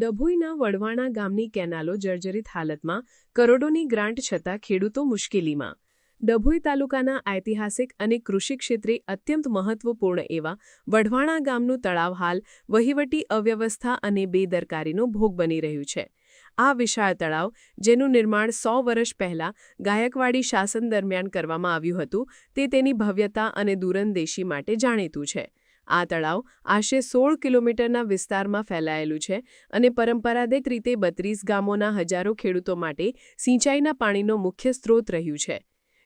ડભોઈના વડવાણા ગામની કેનાલો જર્જરિત હાલતમાં, કરોડોની ગ્રાન્ટ છતાં ખેડૂતો મુશ્કેલીમાં। ડભોઈ તાલુકાના ઐતિહાસિક અને કૃષિ ક્ષેત્રે અત્યંત મહત્વપૂર્ણ એવા વઢવાણા ગામનું તળાવ હાલ વહીવટી અવ્યવસ્થા અને બેદરકારીનો ભોગ બની રહ્યું છે। આ વિશાળ તળાવ, જેનું નિર્માણ 100 વર્ષ પહેલા ગાયકવાડી શાસન દરમિયાન કરવામાં આવ્યું હતું, તે તેની ભવ્યતા અને દૂરંદેશી માટે જાણીતું છે। આ તળાવ આશરે 16 કિલોમીટરના વિસ્તારમાં ફેલાયેલું છે અને પરંપરાગત રીતે 32 ગામોના હજારો ખેડૂતો માટે સિંચાઈના પાણીનો મુખ્ય સ્ત્રોત રહ્યું છે।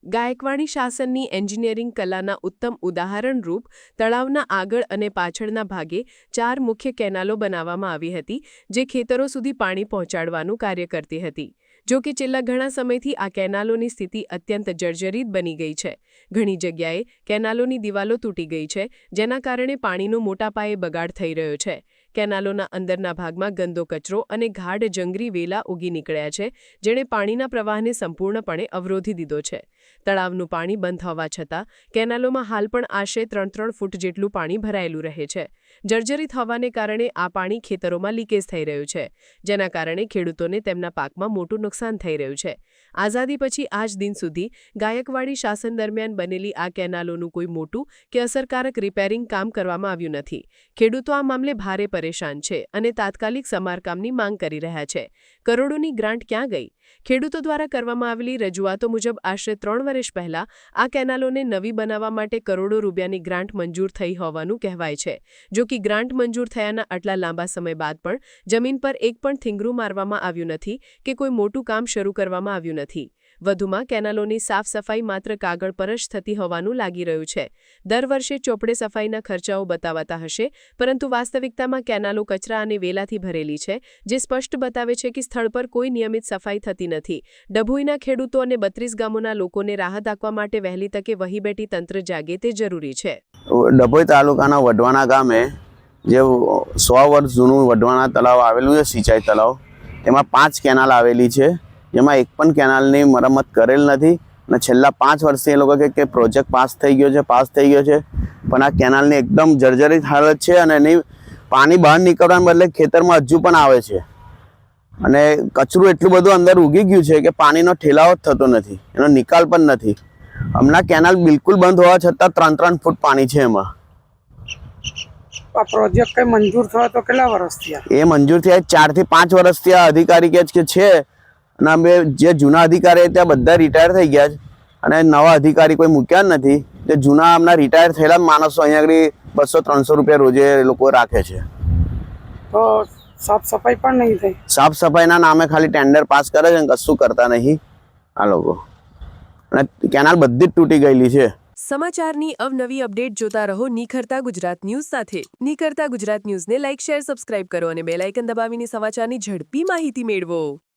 ગાયકવાડી શાસનની એન્જિનિયરિંગ કલાના ઉત્તમ ઉદાહરણરૂપ તળાવના આગળ અને પાછળના ભાગે 4 મુખ્ય કેનાલો બનાવવામાં આવી હતી, જે ખેતરો સુધી પાણી પહોંચાડવાનું કાર્ય કરતી હતી। જો કે છેલ્લા ઘણા સમયથી આ કેનાલોની સ્થિતિ અત્યંત જર્જરિત બની ગઈ છે। ઘણી જગ્યાએ કેનાલોની દિવાલો તૂટી ગઈ છે, જેના કારણે પાણીનો મોટા પાયે બગાડ થઈ રહ્યો છે। કેનાલોના અંદરના ભાગમાં ગંદો કચરો અને ગાઢ જંગલી વેલા ઉગી નીકળ્યા છે, જેણે પાણીના પ્રવાહને સંપૂર્ણપણે અવરોધી દીધો છે। તળાવનું પાણી બંધ હોવા છતાં કેનાલોમાં હાલ પણ આશરે 3 ફૂટ જેટલું પાણી ભરાયેલું રહે છે। જર્જરિત હોવાને કારણે આ પાણી ખેતરોમાં લીકેજ થઈ રહ્યું છે, જેના કારણે ખેડૂતોને તેમના પાકમાં મોટું નુકસાન થઈ રહ્યું છે। આઝાદી પછી આજ દિન સુધી ગાયકવાડી શાસન દરમિયાન બનેલી આ કેનાલોનું કોઈ મોટું કે અસરકારક રિપેરિંગ કામ કરવામાં આવ્યું નથી। ખેડૂતો આ મામલે ભારે પરેશાન છે અને તાત્કાલિક સમારકામની માંગ કરી રહ્યા છે। કરોડોની ગ્રાન્ટ ક્યાં ગઈ? ખેડૂતો દ્વારા કરવામાં આવેલી રજૂઆતો મુજબ આશરે 3 વર્ષ પહેલા આ કેનાલોને નવી બનાવવા માટે કરોડો રૂપિયાની ગ્રાન્ટ મંજૂર થઈ હોવાનું કહેવાય છે। જો કે ગ્રાન્ટ મંજૂર થયાના આટલા લાંબા સમય બાદ પણ જમીન પર એક પણ થીંગરું મારવામાં આવ્યું નથી કે કોઈ મોટું કામ શરૂ કરવામાં આવ્યું નથી। વધુમાં કેનાલોની સાફ સફાઈ માત્ર કાગળ પર જ થતી હોવાનું લાગી રહ્યું છે। દર વર્ષે ચોપડે સફાઈના ખર્ચાઓ બતાવતા હશે, પરંતુ વાસ્તવિકતામાં કેનાલો કચરા અને વેલાથી ભરેલી છે, જે સ્પષ્ટ બતાવે છે કે સ્થળ પર કોઈ નિયમિત સફાઈ થતી નથી। ડભોઈના ખેડૂતો અને 32 ગામોના લોકોને રાહત આપવા માટે વહેલી તકે વહીવટી તંત્ર જાગે તે જરૂરી છે। ડભોઈ તાલુકાના વઢવાણા ગામે જે 100 વર્ષ જૂનું વઢવાણા તળાવ આવેલું છે, સિંચાઈ તળાવ, તેમાં 5 કેનાલ આવેલી છે, જેમાં એક પણ કેનાલની મરમ્મત કરેલ નથી અને છેલ્લા 5 વર્ષથી એ લોકો કે પ્રોજેક્ટ પાસ થઈ ગયો છે, પણ આ કેનાલની એકદમ જર્જરિત હાલત છે અને એની પાણી બહાર નીકળવાને બદલે ખેતરમાં હજુ પણ આવે છે અને કચરું એટલું બધું અંદર ઉગી ગયું છે કે પાણીનો ઠેલાવો જ થતો નથી, એનો નિકાલ પણ નથી। હમણાં કેનાલ બિલકુલ બંધ હોવા છતાં 3 ફૂટ પાણી છે એમાં। આ પ્રોજેક્ટ કઈ મંજૂર થયો તો કેટલા વર્ષ થયા? એ મંજૂર થયા 4 થી 5 વર્ષથી આ અધિકારી કે છે અને અમે જે જૂના અધિકારી ત્યાં બધા રિટાયર થઈ ગયા છે અને નવા અધિકારી કોઈ મૂક્યા નથી। જે જૂના હમણાં રિટાયર થયેલા માણસો અહીંયા આગળ 200-300 રૂપિયા રોજે એ લોકો રાખે છે। તો સાફ સફાઈ પણ નહીં થઈ? સાફ સફાઈના નામે ખાલી ટેન્ડર પાસ કરે છે, કશું કરતા નહીં આ લોકો, અને કેનાલ બધી જ તૂટી ગયેલી છે। સમાચારની અવનવી અપડેટ જોતા રહો નિખરતા ગુજરાત ન્યૂઝ સાથે। નિખરતા ગુજરાત ન્યૂઝને લાઇક, શેર, સબસ્ક્રાઇબ કરો અને બેલ આઇકન દબાવીને સમાચારની ઝડપી માહિતી મેળવો।